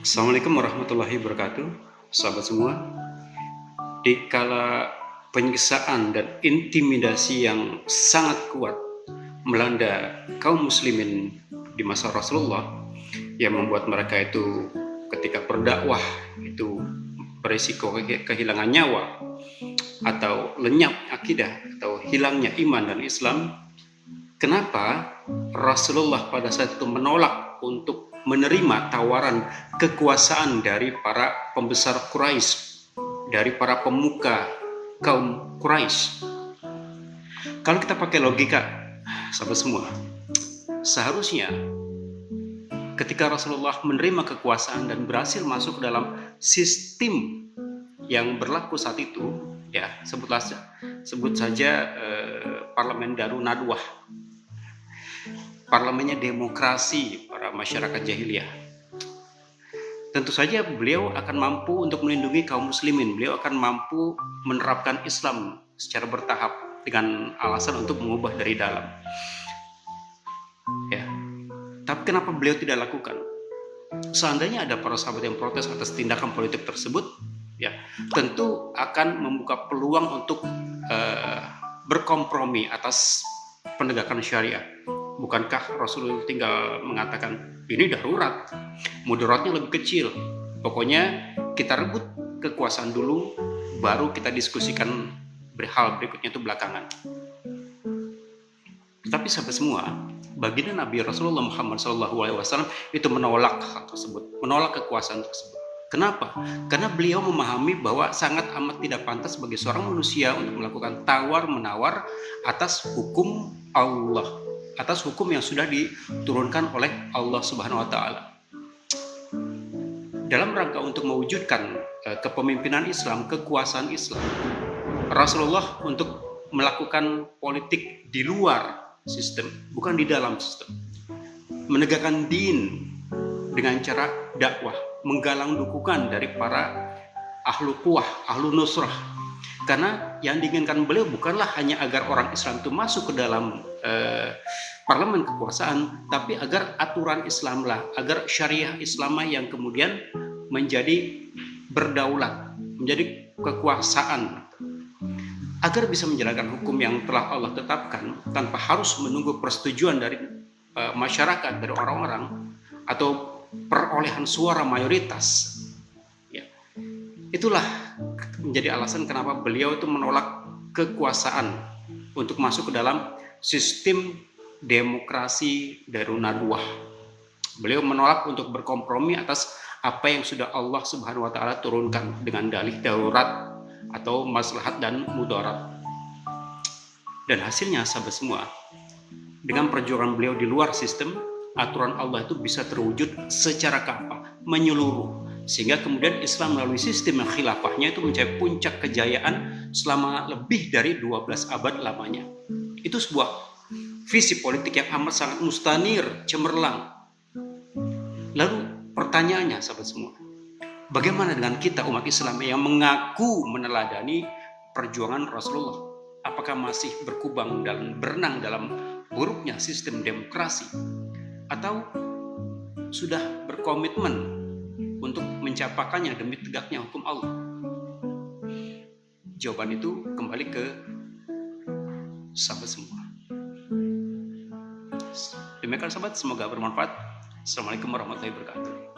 Assalamualaikum warahmatullahi wabarakatuh, sahabat semua. Di kala penyiksaan dan intimidasi yang sangat kuat melanda kaum muslimin di masa Rasulullah, yang membuat mereka itu ketika berdakwah itu berisiko kehilangan nyawa atau lenyap akidah atau hilangnya iman dan Islam. Kenapa Rasulullah pada saat itu menolak untuk menerima tawaran kekuasaan dari para pembesar Quraisy, dari para pemuka kaum Quraisy? Kalau kita pakai logika, sahabat semua, seharusnya ketika Rasulullah menerima kekuasaan dan berhasil masuk ke dalam sistem yang berlaku saat itu, ya sebut saja parlemen Darun Nadwah, parlemennya demokrasi para masyarakat jahiliyah. Tentu saja beliau akan mampu untuk melindungi kaum muslimin, beliau akan mampu menerapkan Islam secara bertahap dengan alasan untuk mengubah dari dalam. Ya. Tapi kenapa beliau tidak lakukan? Seandainya ada para sahabat yang protes atas tindakan politik tersebut, ya tentu akan membuka peluang untuk berkompromi atas penegakan syariah. Bukankah Rasulullah tinggal mengatakan ini darurat, mudaratnya lebih kecil, pokoknya kita rebut kekuasaan dulu, baru kita diskusikan hal berikutnya itu belakangan. Tapi sahabat semua, baginda Nabi Rasulullah Muhammad SAW itu menolak hal tersebut, menolak kekuasaan tersebut. Kenapa? Karena beliau memahami bahwa sangat amat tidak pantas bagi seorang manusia untuk melakukan tawar-menawar atas hukum Allah, atas hukum yang sudah diturunkan oleh Allah Subhanahu wa Ta'ala. Dalam rangka untuk mewujudkan kepemimpinan Islam, kekuasaan Islam, Rasulullah untuk melakukan politik di luar sistem, bukan di dalam sistem. Menegakkan din dengan cara dakwah, menggalang dukungan dari para ahlu quwah, ahlu nusrah. Karena yang diinginkan beliau bukanlah hanya agar orang Islam itu masuk ke dalam parlemen kekuasaan, tapi agar aturan Islamlah, agar syariah Islamah yang kemudian menjadi berdaulat, menjadi kekuasaan, agar bisa menjalankan hukum yang telah Allah tetapkan tanpa harus menunggu persetujuan dari masyarakat, dari orang-orang, atau perolehan suara mayoritas. Ya. Itulah menjadi alasan kenapa beliau itu menolak kekuasaan untuk masuk ke dalam sistem demokrasi Darun Nadwah. Beliau menolak untuk berkompromi atas apa yang sudah Allah Subhanahu wa Ta'ala turunkan dengan dalih darurat atau maslahat dan mudarat. Dan hasilnya sahabat semua, dengan perjuangan beliau di luar sistem, aturan Allah itu bisa terwujud secara kafah, menyeluruh, sehingga kemudian Islam melalui sistem yang khilafahnya itu mencapai puncak kejayaan selama lebih dari 12 abad lamanya. Itu sebuah visi politik yang amat sangat mustanir, cemerlang. Lalu pertanyaannya sahabat semua, bagaimana dengan kita umat Islam yang mengaku meneladani perjuangan Rasulullah? Apakah masih berkubang dan berenang dalam buruknya sistem demokrasi? Atau sudah berkomitmen untuk mencapakannya demi tegaknya hukum Allah? Jawaban itu kembali ke sahabat semua. Demikian sahabat, semoga bermanfaat. Assalamualaikum warahmatullahi wabarakatuh.